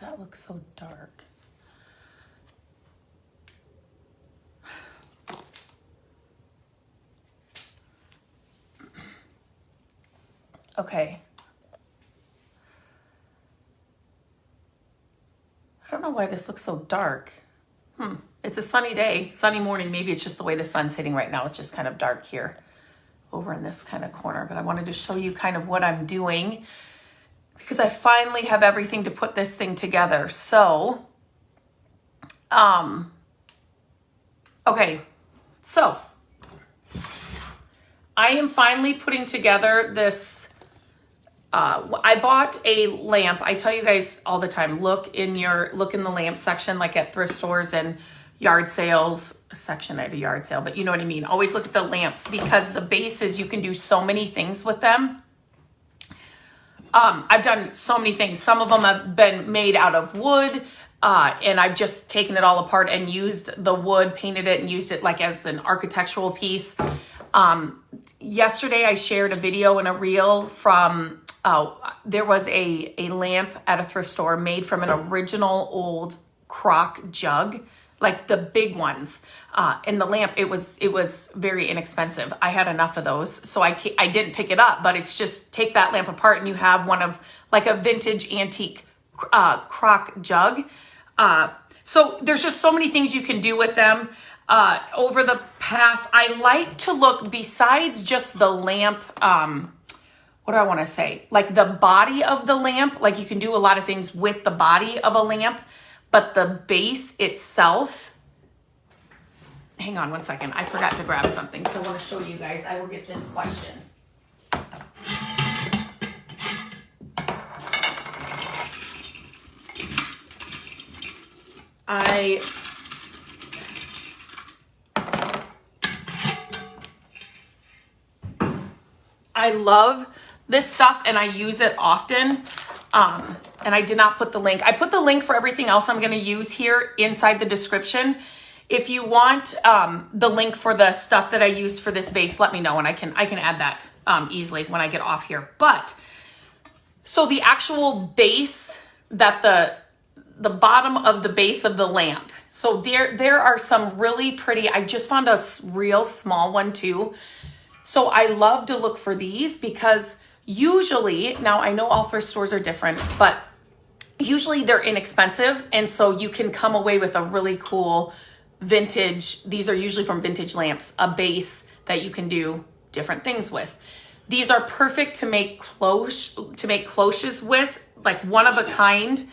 that look so dark? Okay. I don't know why this looks so dark. It's a sunny day, sunny morning. Maybe it's just the way the sun's hitting right now. It's just kind of dark here over in this kind of corner. But I wanted to show you kind of what I'm doing because I finally have everything to put this thing together. So, okay. So, I am finally putting together this. I bought a lamp. I tell you guys all the time, look in the lamp section, like at thrift stores and yard sales section at a yard sale, but you know what I mean? Always look at the lamps because the bases, you can do so many things with them. I've done so many things. Some of them have been made out of wood, and I've just taken it all apart and used the wood, painted it, and used it like as an architectural piece. Yesterday I shared a video and a reel from, there was a lamp at a thrift store made from an original old crock jug, like the big ones. And the lamp, it was very inexpensive. I had enough of those, so I didn't pick it up, but it's just take that lamp apart and you have one of like a vintage antique crock jug. So there's just so many things you can do with them. Over the past, I like to look besides just the lamp, what do I want to say? Like the body of the lamp, like you can do a lot of things with the body of a lamp, but the base itself, hang on one second. I forgot to grab something, so I want to show you guys. I will get this question. I love this stuff and I use it often. And I did not put the link. I put the link for everything else I'm going to use here inside the description. If you want the link for the stuff that I used for this base, let me know and I can add that easily when I get off here. But so the actual base, that the bottom of the base of the lamp. So there are some really pretty, I just found a real small one too. So I love to look for these because usually, now I know all thrift stores are different, but usually they're inexpensive. And so you can come away with a really cool vintage, these are usually from Vintage Lamps, a base that you can do different things with. These are perfect to make cloches with, like one of a kind.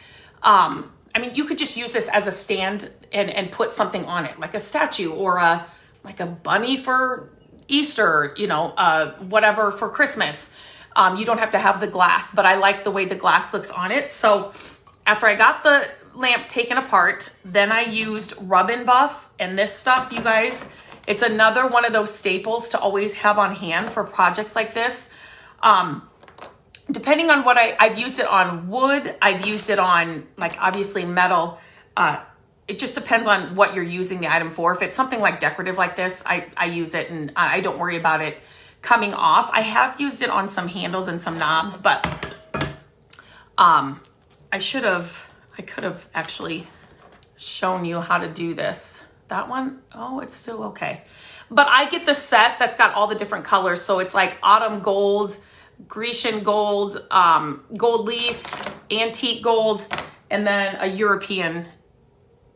I mean, you could just use this as a stand and put something on it, like a statue or like a bunny for Easter, whatever for Christmas. You don't have to have the glass, but I like the way the glass looks on it. So after I got the lamp taken apart, then I used Rub and Buff, and this stuff, you guys, it's another one of those staples to always have on hand for projects like this. Depending on what I've used it on wood, I've used it on like obviously metal. It just depends on what you're using the item for. If it's something like decorative like this, I use it and I don't worry about it coming off. I have used it on some handles and some knobs, but I could have actually shown you how to do this. That one, oh, it's still okay. But I get the set that's got all the different colors. So it's like autumn gold, Grecian gold, gold leaf, antique gold, and then a European,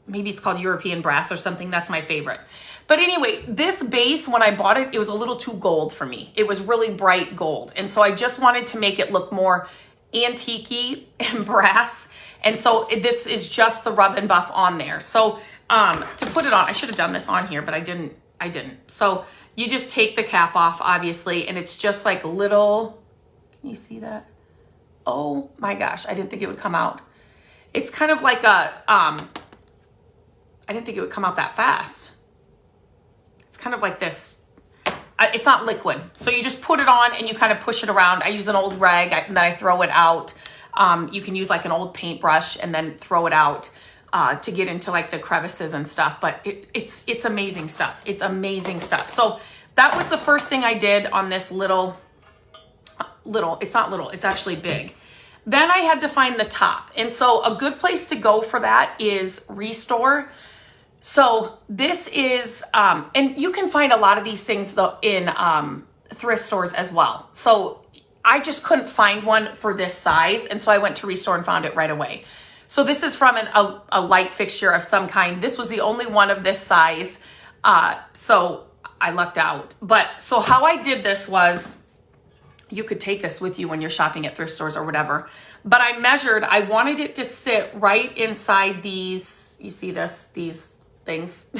maybe it's called European brass or something. That's my favorite. But anyway, this base, when I bought it, it was a little too gold for me. It was really bright gold. And so I just wanted to make it look more antique-y and brass. And so this is just the Rub and Buff on there. So to put it on, I should have done this on here, but I didn't. So you just take the cap off, obviously, and it's just like little, can you see that? Oh my gosh, I didn't think it would come out. It's kind of like I didn't think it would come out that fast. It's kind of like this. It's not liquid. So you just put it on and you kind of push it around. I use an old rag and then I throw it out. You can use like an old paintbrush and then throw it out to get into like the crevices and stuff. But it's amazing stuff. It's amazing stuff. So that was the first thing I did on this little, it's not little, it's actually big. Then I had to find the top. And so a good place to go for that is Restore. So this is, and you can find a lot of these things though in thrift stores as well. So I just couldn't find one for this size. And so I went to Restore and found it right away. So this is from a light fixture of some kind. This was the only one of this size. So I lucked out. But so how I did this was, you could take this with you when you're shopping at thrift stores or whatever. But I measured, I wanted it to sit right inside these, you see this, these things,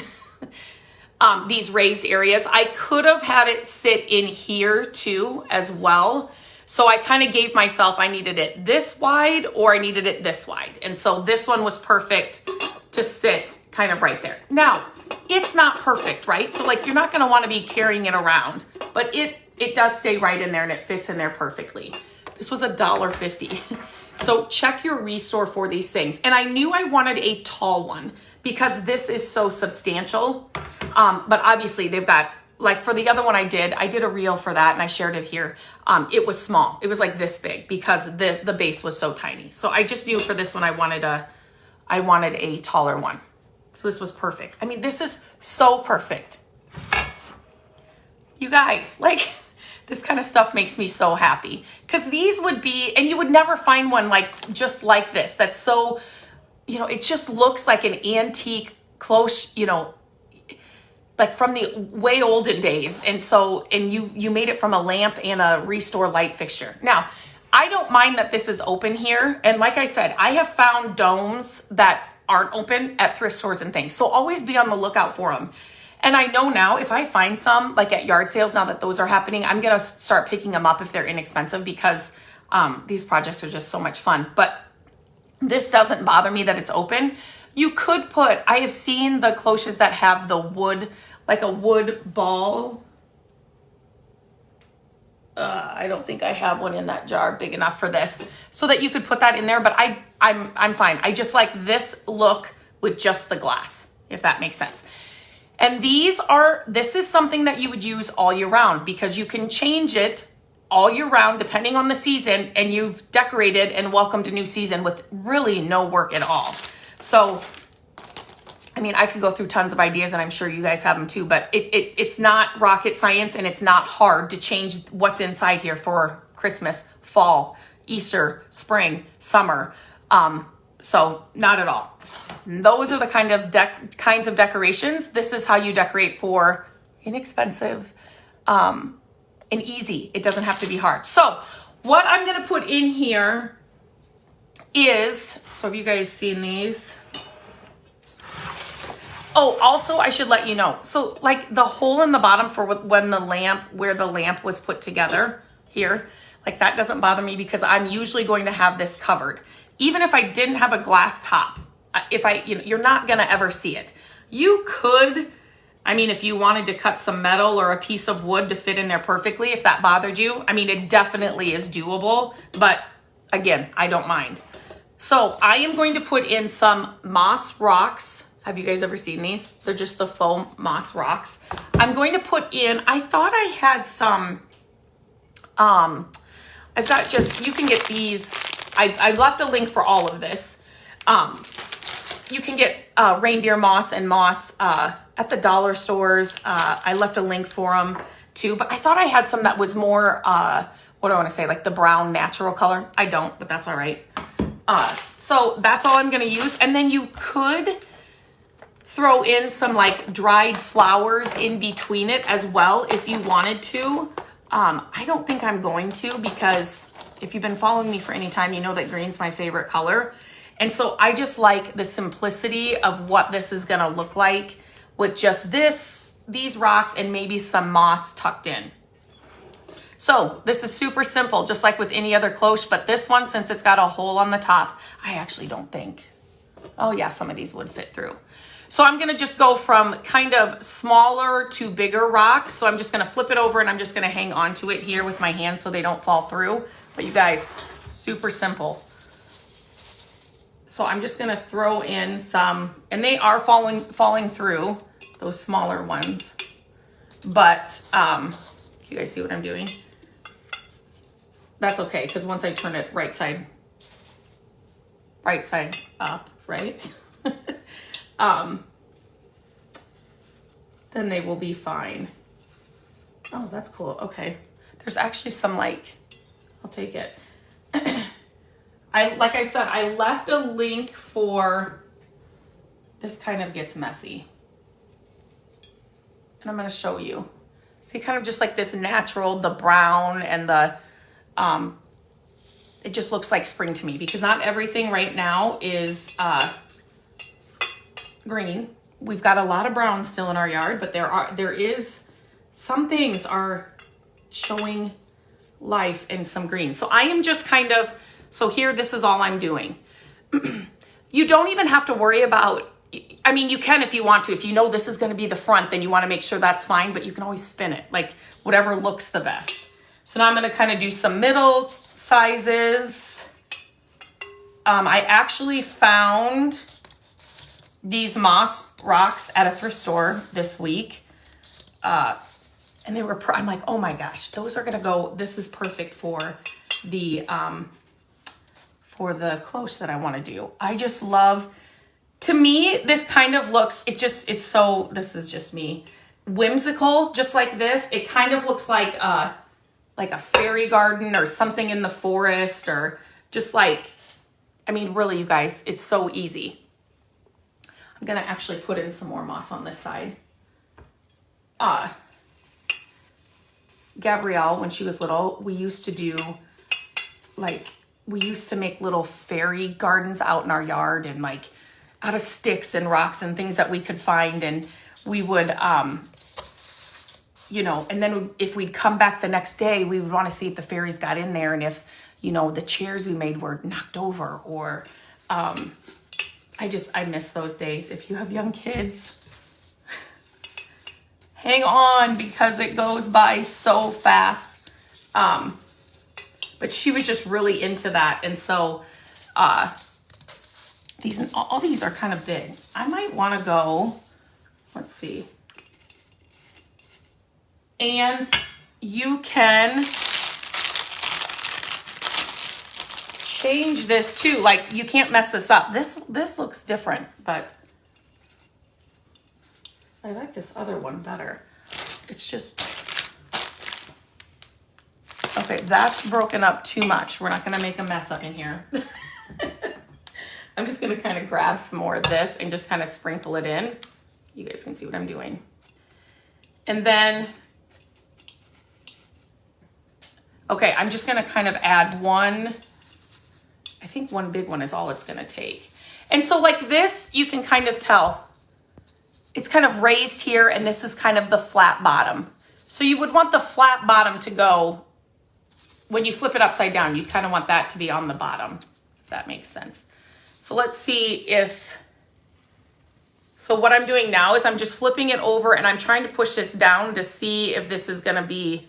these raised areas. I could have had it sit in here too as well. So I kind of gave myself, I needed it this wide or I needed it this wide. And so this one was perfect to sit kind of right there. Now, it's not perfect, right? So like you're not going to want to be carrying it around, but it does stay right in there and it fits in there perfectly. This was $1.50. So check your Restore for these things. And I knew I wanted a tall one because this is so substantial. But obviously they've got, like for the other one I did a reel for that and I shared it here. It was small. It was like this big because the base was so tiny. So I just knew for this one I wanted a taller one. So this was perfect. I mean, this is so perfect. You guys, like this kind of stuff makes me so happy because these would be, and you would never find one like just like this. That's so, you know, it just looks like an antique cloche, you know, like from the way olden days. And so, and you made it from a lamp and a Restore light fixture. Now, I don't mind that this is open here. And like I said, I have found domes that aren't open at thrift stores and things. So always be on the lookout for them. And I know now if I find some like at yard sales, now that those are happening, I'm going to start picking them up if they're inexpensive because these projects are just so much fun. But this doesn't bother me that it's open. You could put, I have seen the cloches that have the wood, like a wood ball. I don't think I have one in that jar big enough for this so that you could put that in there. But I'm fine. I just like this look with just the glass, if that makes sense. And this is something that you would use all year round because you can change it all year round depending on the season, and you've decorated and welcomed a new season with really no work at all. So, I mean, I could go through tons of ideas and I'm sure you guys have them too, but it's not rocket science and it's not hard to change what's inside here for Christmas, fall, Easter, spring, summer. So not at all. Those are the kinds of decorations. This is how you decorate for inexpensive and easy. It doesn't have to be hard. So what I'm going to put in here is, so have you guys seen these? Oh, also I should let you know. So like the hole in the bottom for when where the lamp was put together here, like that doesn't bother me because I'm usually going to have this covered. Even if I didn't have a glass top, you're not going to ever see it. You could, I mean, if you wanted to cut some metal or a piece of wood to fit in there perfectly, if that bothered you, I mean, it definitely is doable, but again, I don't mind. So I am going to put in some moss rocks. Have you guys ever seen these? They're just the foam moss rocks. I'm going to put in, I thought I had some, I've got just, you can get these, I left a link for all of this. You can get reindeer moss and moss at the dollar stores. I left a link for them too, but I thought I had some that was more, what do I want to say, like the brown natural color. I don't, but that's all right. So that's all I'm going to use. And then you could throw in some like dried flowers in between it as well if you wanted to. I don't think I'm going to because if you've been following me for any time, you know that green's my favorite color. And so I just like the simplicity of what this is going to look like with just these rocks and maybe some moss tucked in. So this is super simple, just like with any other cloche, but this one, since it's got a hole on the top, I actually don't think, oh yeah, some of these would fit through. So I'm gonna just go from kind of smaller to bigger rocks. So I'm just gonna flip it over and I'm just gonna hang on to it here with my hands so they don't fall through. But you guys, super simple. So I'm just gonna throw in some, and they are falling through, those smaller ones. But you guys see what I'm doing? That's okay, because once I turn it right side right side up, right? Then they will be fine. Oh, that's cool. Okay. There's actually some like, I'll take it. Like I said, I left a link for, this kind of gets messy. And I'm going to show you. See, kind of just like this natural, the brown and the, it just looks like spring to me because not everything right now is green. We've got a lot of brown still in our yard, but there is some things are showing life and some green. So I am just kind of, so here, this is all I'm doing. You don't even have to worry about, I mean, you can if you want to. If you know this is going to be the front, then you want to make sure that's fine, but you can always spin it, like whatever looks the best. So now I'm going to kind of do some middle sizes. I actually found these moss rocks at a thrift store this week. And they were, I'm like, oh my gosh, those are going to go, this is perfect for the cloche that I want to do. I just love, to me, this kind of looks, it's so, this is just me, whimsical, just like this. It kind of looks like a fairy garden or something in the forest, or just like, I mean, really, you guys, it's so easy. I'm going to actually put in some more moss on this side. Gabrielle, when she was little, we used to do, like, we used to make little fairy gardens out in our yard, and like out of sticks and rocks and things that we could find. And we would, you know, and then if we'd come back the next day, we would want to see if the fairies got in there and if, you know, the chairs we made were knocked over, or, I miss those days. If you have young kids, hang on because it goes by so fast. But she was just really into that. And so, all these are kind of big. I might want to go, let's see. And you can change this too. Like, you can't mess this up. This looks different, but I like this other one better. It's just, okay, that's broken up too much. We're not going to make a mess up in here. I'm just going to kind of grab some more of this and just kind of sprinkle it in. You guys can see what I'm doing. And then, okay, I'm just going to kind of add one. I think one big one is all it's going to take. And so like this, you can kind of tell it's kind of raised here, and this is kind of the flat bottom. So you would want the flat bottom to go, when you flip it upside down, you kind of want that to be on the bottom, if that makes sense. So let's see if, so what I'm doing now is I'm just flipping it over and I'm trying to push this down to see if this is going to be,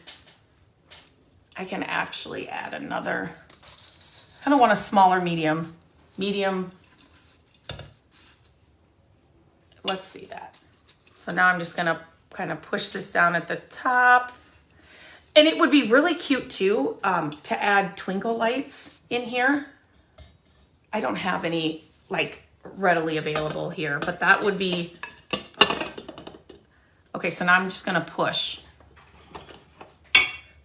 I can actually add another, I don't want a smaller medium. Let's see that. So now I'm just going to kind of push this down at the top. And it would be really cute too, to add twinkle lights in here. I don't have any like readily available here, but that would be, okay, so now I'm just going to push.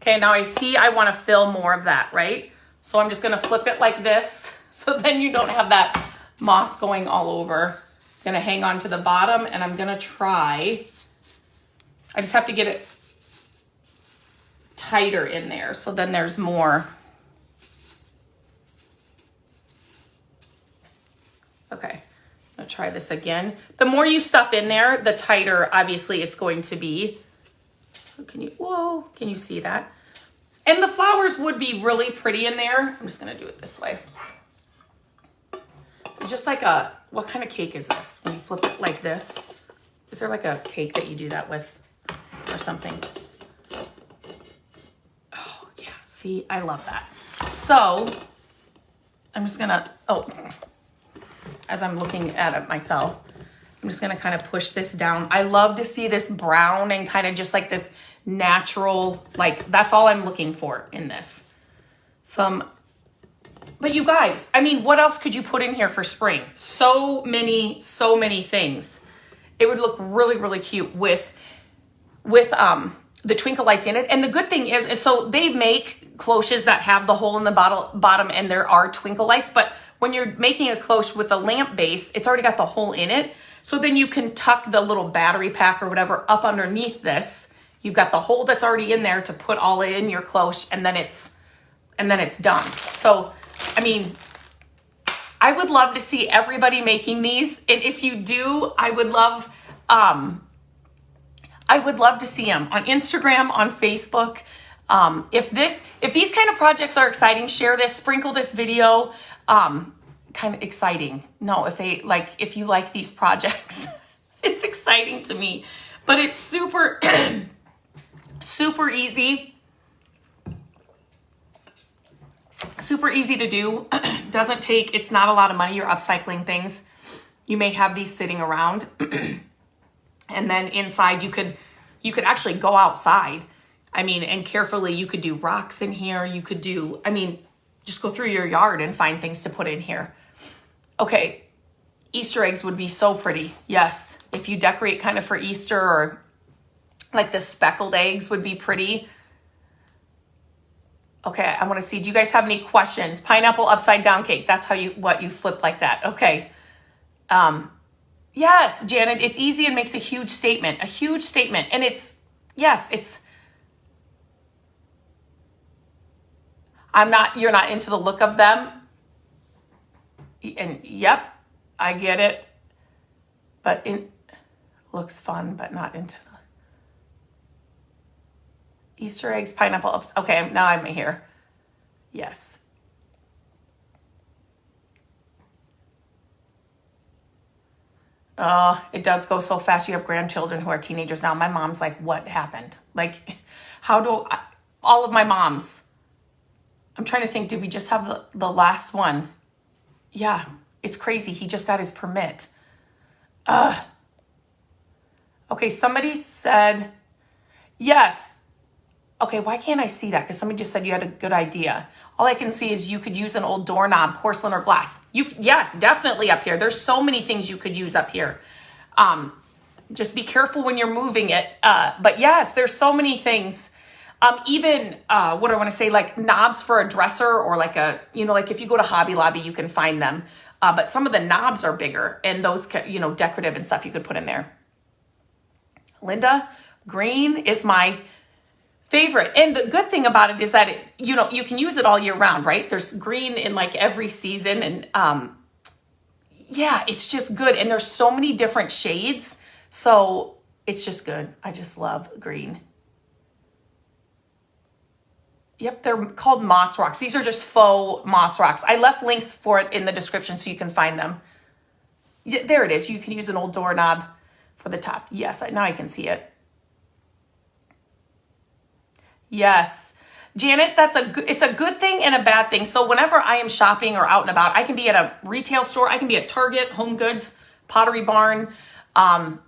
Okay, now I see I want to fill more of that, right? So I'm just going to flip it like this. So then you don't have that moss going all over. I'm going to hang on to the bottom, and I'm going to try, I just have to get it tighter in there. So then there's more. Okay, I'm gonna try this again. The more you stuff in there, the tighter, obviously, it's going to be. So can you see that? And the flowers would be really pretty in there. I'm just gonna do it this way. It's just like a, what kind of cake is this? When you flip it like this, is there like a cake that you do that with or something? Oh yeah, see, I love that. So I'm just gonna, as I'm looking at it myself, I'm just gonna kind of push this down. I love to see this brown and kind of just like this natural, like that's all I'm looking for in this. Some But you guys, I mean, what else could you put in here for spring? So many things. It would look really, really cute with the twinkle lights in it. And the good thing is so they make cloches that have the hole in the bottom and there are twinkle lights. But when you're making a cloche with a lamp base, it's already got the hole in it. So then you can tuck the little battery pack or whatever up underneath this. You've got the hole that's already in there to put all in your cloche, and then it's done. So, I mean, I would love to see everybody making these. And if you do, I would love to see them on Instagram, on Facebook. If these kind of projects are exciting, share this, sprinkle this video. Kind of exciting. No, if you like these projects, it's exciting to me, but it's super, super easy. Super easy to do. It's not a lot of money. You're upcycling things. You may have these sitting around. And then inside you could actually go outside. I mean, and carefully you could do rocks in here. You could do, I mean, just go through your yard and find things to put in here. Okay. Easter eggs would be so pretty. Yes. If you decorate kind of for Easter, or like the speckled eggs would be pretty. Okay, I want to see, do you guys have any questions? Pineapple upside down cake. That's what you flip like that. Okay. Yes, Janet, it's easy and makes a huge statement. And you're not into the look of them. And yep, I get it. But it looks fun, but not into the Easter eggs, pineapple. Okay, now I'm here. Yes. It does go so fast. You have grandchildren who are teenagers now. My mom's like, what happened? Like, all of my moms. I'm trying to think, did we just have the last one? Yeah, it's crazy. He just got his permit. Okay, somebody said, yes. Okay, why can't I see that? Because somebody just said you had a good idea. All I can see is you could use an old doorknob, porcelain or glass. Yes, definitely up here. There's so many things you could use up here. Just be careful when you're moving it. But yes, there's so many things. Even what I want to say, like knobs for a dresser, or like like if you go to Hobby Lobby, you can find them. But some of the knobs are bigger, and those, decorative and stuff you could put in there. Linda, green is my favorite. And the good thing about it is that you can use it all year round, right? There's green in like every season, and yeah, it's just good. And there's so many different shades. So it's just good. I just love green. Yep, they're called moss rocks. These are just faux moss rocks. I left links for it in the description so you can find them. Yeah, there it is. You can use an old doorknob for the top. Yes, now I can see it. Yes. Janet, it's a good thing and a bad thing. So whenever I am shopping or out and about, I can be at a retail store, I can be at Target, Home Goods, Pottery Barn,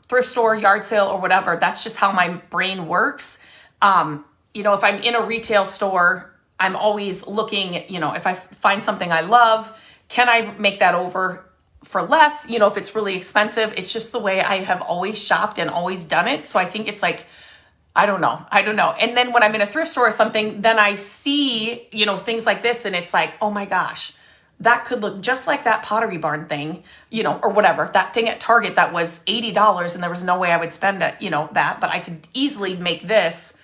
thrift store, yard sale, or whatever. That's just how my brain works. If I'm in a retail store, I'm always looking, if I find something I love, can I make that over for less? If it's really expensive, it's just the way I have always shopped and always done it. So I think it's like, I don't know. And then when I'm in a thrift store or something, then I see, things like this, and it's like, oh my gosh, that could look just like that Pottery Barn thing, or whatever, that thing at Target that was $80 and there was no way I would spend it, that, but I could easily make this,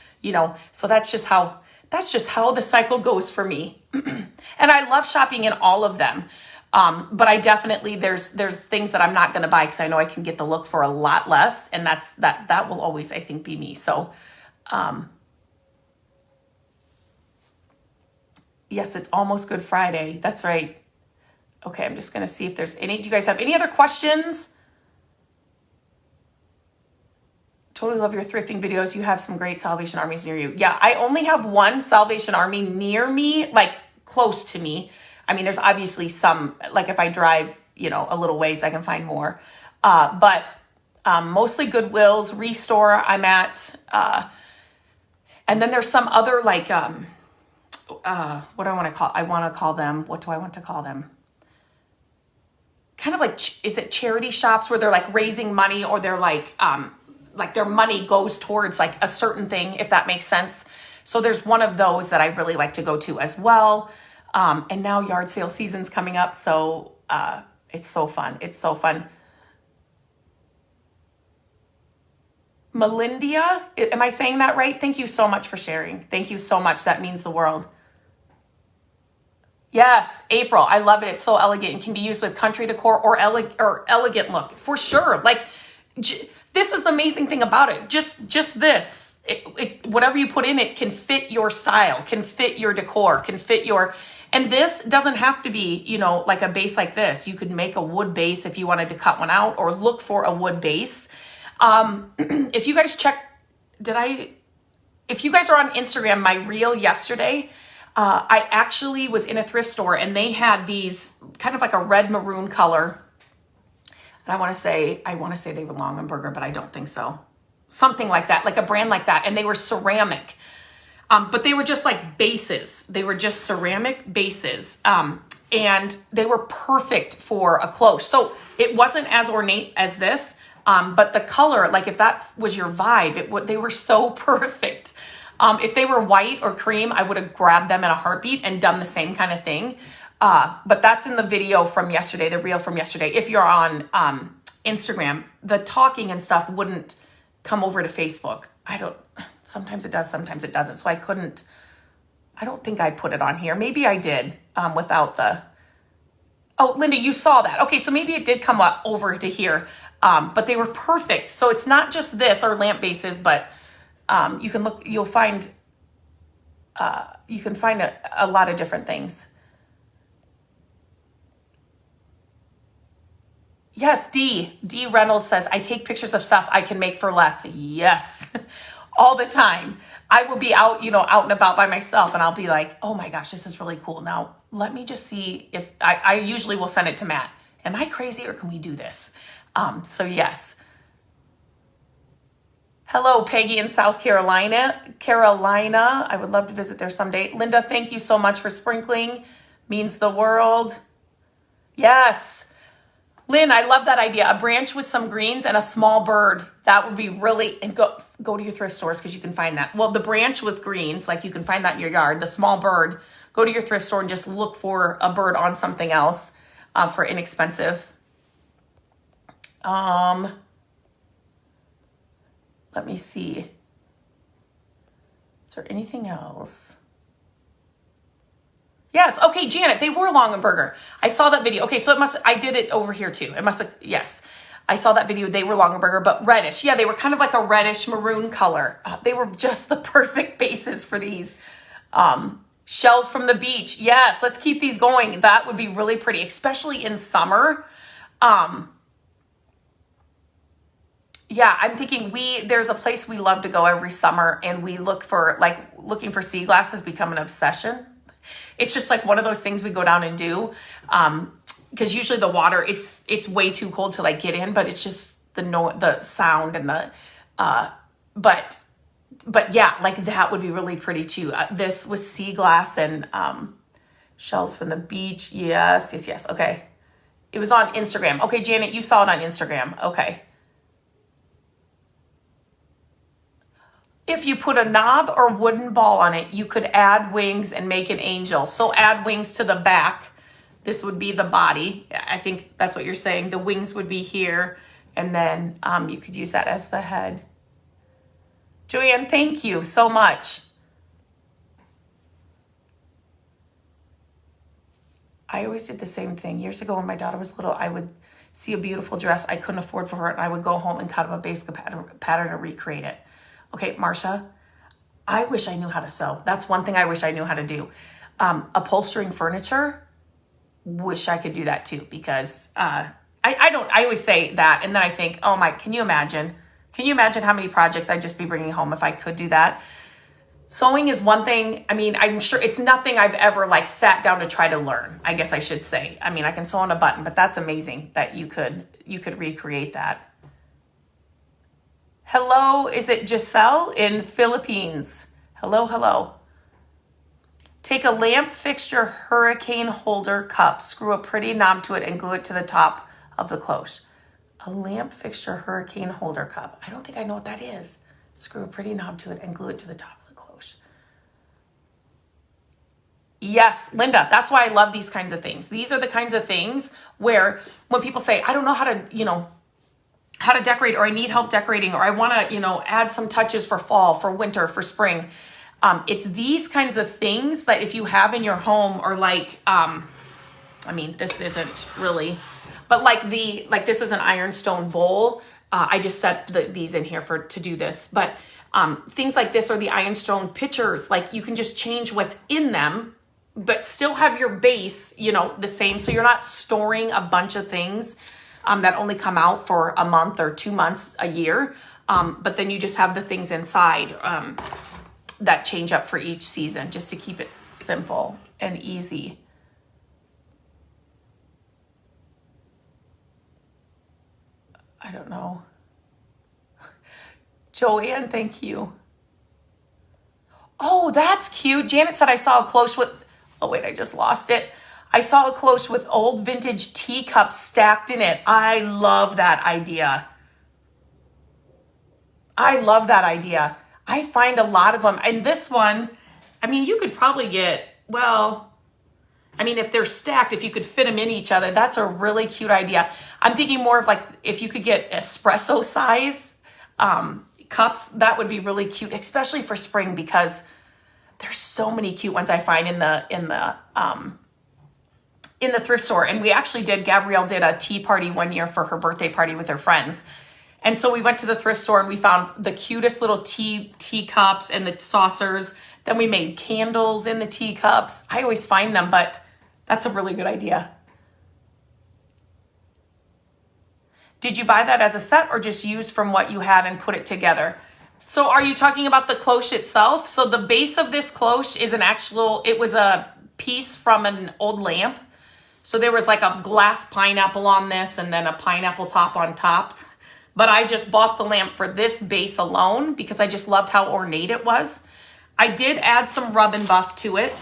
so that's just how the cycle goes for me. And I love shopping in all of them. But I definitely, there's things that I'm not going to buy because I know I can get the look for a lot less. And that will always, I think, be me. So, yes, it's almost Good Friday. That's right. Okay. I'm just going to see if there's do you guys have any other questions? Totally love your thrifting videos. You have some great Salvation Armies near you. Yeah. I only have one Salvation Army near me, like close to me. I mean, there's obviously some, like if I drive, a little ways, I can find more. But mostly Goodwills, Restore I'm at. And then there's some other like what do I want to call? I want to call them. What do I want to call them? Kind of like, is it charity shops where they're like raising money, or they're like their money goes towards like a certain thing, if that makes sense. So there's one of those that I really like to go to as well. And now yard sale season's coming up. So it's so fun. It's so fun. Melindia, am I saying that right? Thank you so much for sharing. Thank you so much. That means the world. Yes, April. I love it. It's so elegant. It can be used with country decor or elegant look for sure. Like this is the amazing thing about it. Just this, whatever you put in it can fit your style, can fit your decor, can fit your. And this doesn't have to be, you know, like a base like this. You could make a wood base if you wanted to cut one out, or look for a wood base. If you guys if you guys are on Instagram, my reel yesterday, I actually was in a thrift store and they had these kind of like a red maroon color. And I want to say they were Longenberger, but I don't think so. Something like that, like a brand like that. And they were ceramic. But they were just like bases. They were just ceramic bases. And they were perfect for a cloche. So it wasn't as ornate as this. But the color, like if that was your vibe, they were so perfect. If they were white or cream, I would have grabbed them in a heartbeat and done the same kind of thing. But that's in the video from yesterday, the reel from yesterday. If you're on Instagram, the talking and stuff wouldn't come over to Facebook. Sometimes it does, sometimes it doesn't. So I don't think I put it on here. Maybe I did without oh, Linda, you saw that. Okay, so maybe it did come up over to here. But they were perfect. So it's not just this or lamp bases, but you can look, you can find a lot of different things. Yes, D Reynolds says, I take pictures of stuff I can make for less. Yes, all the time. I will be out, out and about by myself, and I'll be like, oh my gosh, this is really cool. Now, let me just see if I usually will send it to Matt. Am I crazy, or can we do this? So yes. Hello, Peggy in South Carolina. I would love to visit there someday. Linda, thank you so much for sprinkling. Means the world. Yes. Lynn, I love that idea. A branch with some greens and a small bird. That would be really, and go to your thrift stores because you can find that. Well, the branch with greens, like you can find that in your yard. The small bird, go to your thrift store and just look for a bird on something else for inexpensive. Let me see. Is there anything else? Yes. Okay, Janet, they were Longenberger. I saw that video. Okay, so I did it over here too. It must have, yes. I saw that video. They were Longenberger, but reddish. Yeah, they were kind of like a reddish maroon color. They were just the perfect bases for these. Shells from the beach. Yes, let's keep these going. That would be really pretty, especially in summer. Yeah, I'm thinking there's a place we love to go every summer, and we looking for sea glass has become an obsession. It's just like one of those things we go down and do. Because usually the water, it's way too cold to like get in, but it's just the sound and but yeah, like that would be really pretty too. This with sea glass and shells from the beach. Yes. Okay. It was on Instagram. Okay, Janet, you saw it on Instagram. Okay. If you put a knob or wooden ball on it, you could add wings and make an angel. So add wings to the back. This would be the body. I think that's what you're saying. The wings would be here. And then you could use that as the head. Joanne, thank you so much. I always did the same thing. Years ago when my daughter was little, I would see a beautiful dress I couldn't afford for her, and I would go home and cut up a basic pattern and recreate it. Okay, Marsha, I wish I knew how to sew. That's one thing I wish I knew how to do. Upholstering furniture, wish I could do that too, because I always say that, and then I think, oh my, can you imagine how many projects I'd just be bringing home if I could do that? Sewing is one thing. I mean, I'm sure it's nothing I've ever like sat down to try to learn, I guess I should say. I mean, I can sew on a button, but that's amazing that you could recreate that. Hello, is it Giselle in Philippines? Hello. Take a lamp fixture hurricane holder cup, screw a pretty knob to it, and glue it to the top of the cloche. A lamp fixture hurricane holder cup. I don't think I know what that is. Screw a pretty knob to it and glue it to the top of the cloche. Yes, Linda, that's why I love these kinds of things. These are the kinds of things where when people say, I don't know how to, how to decorate, or I need help decorating, or I want to, add some touches for fall, for winter, for spring. It's these kinds of things that if you have in your home, or like, this isn't really, but like this is an ironstone bowl. I just set these in here to do this, but things like this, or the ironstone pitchers, like you can just change what's in them, but still have your base, the same. So you're not storing a bunch of things that only come out for a month or 2 months a year. But then you just have the things inside that change up for each season, just to keep it simple and easy. I don't know. Joanne, thank you. Oh, that's cute. Janet said I saw a cloche with, oh wait, I just lost it. I saw a cloche with old vintage teacups stacked in it. I love that idea. I love that idea. I find a lot of them. And this one, you could probably get, if they're stacked, if you could fit them in each other, that's a really cute idea. I'm thinking more of like, if you could get espresso size cups, that would be really cute, especially for spring, because there's so many cute ones I find in the thrift store. And Gabrielle did a tea party one year for her birthday party with her friends. And so we went to the thrift store and we found the cutest little teacups and the saucers. Then we made candles in the teacups. I always find them, but that's a really good idea. Did you buy that as a set, or just use from what you had and put it together? So are you talking about the cloche itself? So the base of this cloche is it was a piece from an old lamp. So there was like a glass pineapple on this, and then a pineapple top on top. But I just bought the lamp for this base alone because I just loved how ornate it was. I did add some rub and buff to it,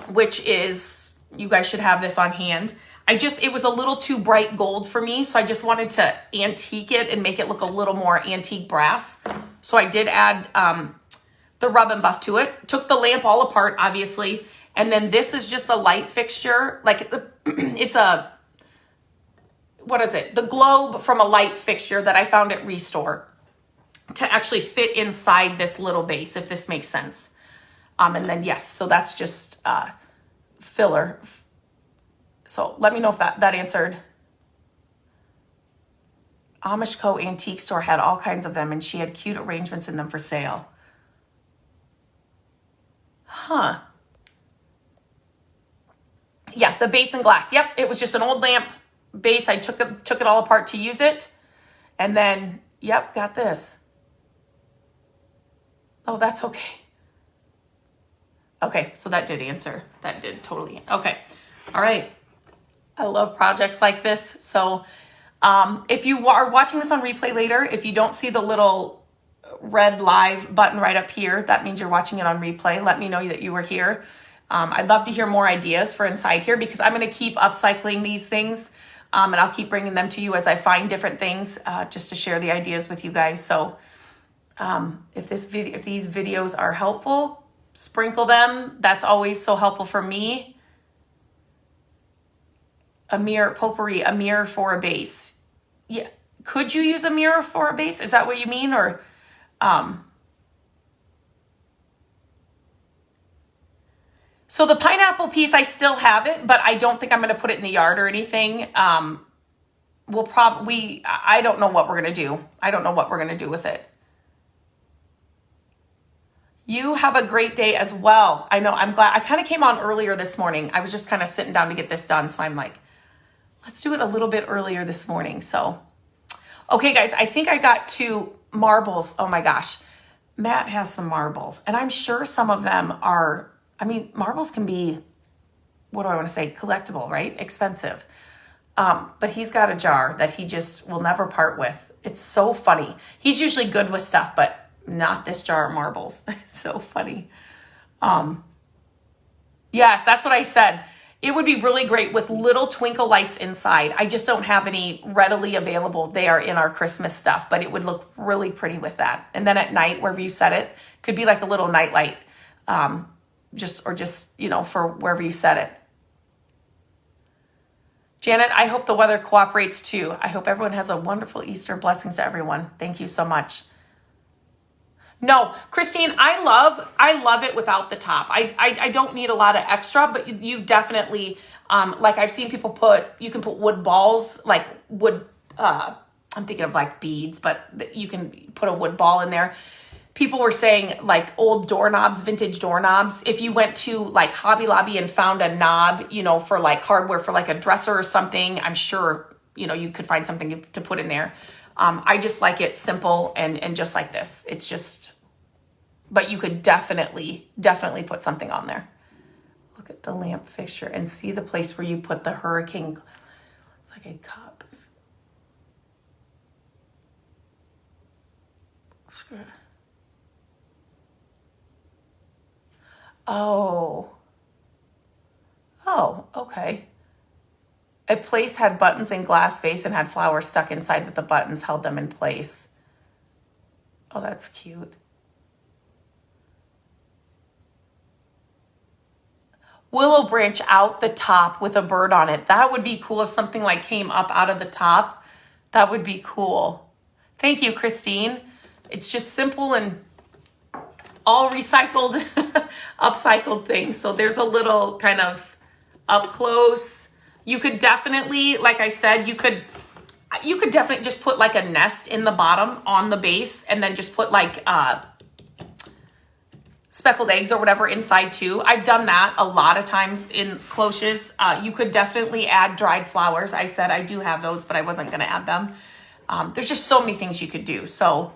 which is, you guys should have this on hand. It was a little too bright gold for me, so I just wanted to antique it and make it look a little more antique brass. So I did add the rub and buff to it. Took the lamp all apart, obviously. And then this is just a light fixture. Like what is it? The globe from a light fixture that I found at Restore to actually fit inside this little base, if this makes sense. And then, yes, so that's just filler. So let me know if that answered. Amish Co. Antique Store had all kinds of them, and she had cute arrangements in them for sale. Huh. Yeah, the base and glass. Yep, it was just an old lamp base. I took it all apart to use it. And then, yep, got this. Oh, that's okay. Okay, so that did answer. That did totally. Okay, all right. I love projects like this. So if you are watching this on replay later, if you don't see the little red live button right up here, that means you're watching it on replay. Let me know that you were here. I'd love to hear more ideas for inside here, because I'm going to keep upcycling these things, and I'll keep bringing them to you as I find different things, just to share the ideas with you guys. So if these videos are helpful, sprinkle them. That's always so helpful for me. A mirror, potpourri, a mirror for a base. Yeah. Could you use a mirror for a base? Is that what you mean? Or, so the pineapple piece, I still have it, but I don't think I'm going to put it in the yard or anything. I don't know what we're going to do. I don't know what we're going to do with it. You have a great day as well. I know, I'm glad. I kind of came on earlier this morning. I was just kind of sitting down to get this done. So I'm like, let's do it a little bit earlier this morning. So, okay, guys, I think I got to marbles. Oh my gosh. Matt has some marbles, and I'm sure some of them are, marbles can be, what do I want to say? Collectible, right? Expensive. But he's got a jar that he just will never part with. It's so funny. He's usually good with stuff, but not this jar of marbles. It's so funny. Yes, that's what I said. It would be really great with little twinkle lights inside. I just don't have any readily available. They are in our Christmas stuff, but it would look really pretty with that. And then at night, wherever you set it, could be like a little night light, just, for wherever you set it. Janet, I hope the weather cooperates too. I hope everyone has a wonderful Easter. Blessings to everyone. Thank you so much. No, Christine, I love it without the top. I don't need a lot of extra, but you definitely, like I've seen people you can put wood balls, like wood, I'm thinking of like beads, but you can put a wood ball in there. People were saying like old doorknobs, vintage doorknobs. If you went to like Hobby Lobby and found a knob, for like hardware for like a dresser or something, I'm sure, you could find something to put in there. I just like it simple and just like this. It's just, but you could definitely put something on there. Look at the lamp fixture and see the place where you put the hurricane. It's like a cup. Screw it. Oh, okay. A place had buttons in glass vase and had flowers stuck inside, but the buttons held them in place. Oh, that's cute. Willow branch out the top with a bird on it. That would be cool if something like came up out of the top. That would be cool. Thank you, Christine. It's just simple and all recycled, upcycled things. So there's a little kind of up close. You could definitely, like I said, you could definitely just put like a nest in the bottom on the base and then just put like speckled eggs or whatever inside too. I've done that a lot of times in cloches. You could definitely add dried flowers. I said I do have those, but I wasn't going to add them. There's just so many things you could do. So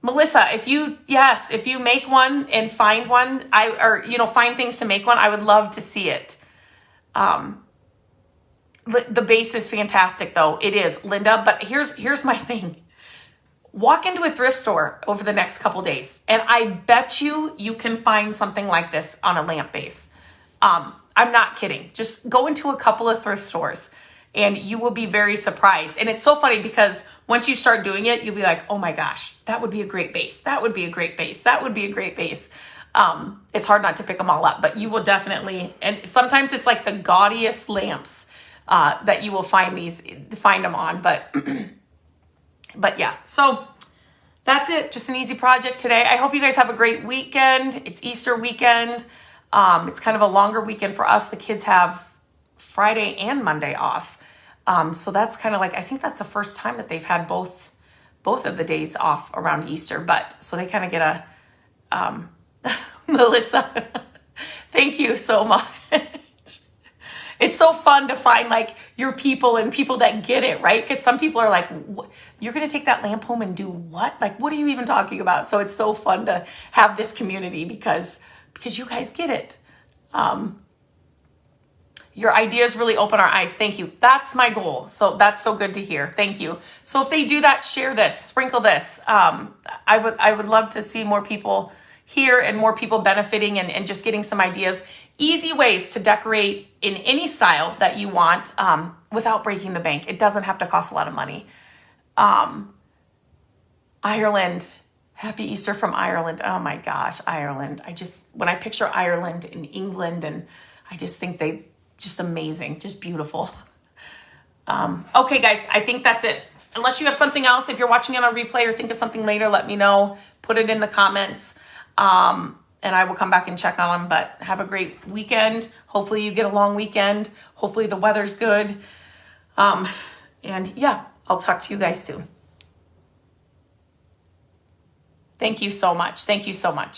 Melissa, if you make one and find one, find things to make one, I would love to see it. The base is fantastic though. It is, Linda, but here's my thing. Walk into a thrift store over the next couple days, and I bet you can find something like this on a lamp base. I'm not kidding. Just go into a couple of thrift stores and you will be very surprised. And it's so funny because once you start doing it, you'll be like, oh my gosh, that would be a great base. That would be a great base. That would be a great base. It's hard not to pick them all up, but you will definitely, and sometimes it's like the gaudiest lamps that you will find them on, but yeah, so that's it. Just an easy project today. I hope you guys have a great weekend. It's Easter weekend. It's kind of a longer weekend for us. The kids have Friday and Monday off. So that's kind of like, I think that's the first time that they've had both of the days off around Easter, but so they kind of get Melissa, thank you so much. It's so fun to find like your people and people that get it, right? Because some people are like, you're going to take that lamp home and do what? Like, what are you even talking about? So it's so fun to have this community because you guys get it. Your ideas really open our eyes. Thank you. That's my goal. So that's so good to hear. Thank you. So if they do that, share this, sprinkle this. I would love to see more people here and more people benefiting and just getting some ideas. Easy ways to decorate in any style that you want without breaking the bank. It doesn't have to cost a lot of money. Ireland. Happy Easter from Ireland. Oh my gosh, Ireland. When I picture Ireland and England, and I just think they just amazing, just beautiful. Okay, guys, I think that's it. Unless you have something else, if you're watching it on replay or think of something later, let me know. Put it in the comments. And I will come back and check on them, but have a great weekend. Hopefully you get a long weekend. Hopefully the weather's good. And yeah, I'll talk to you guys soon. Thank you so much. Thank you so much.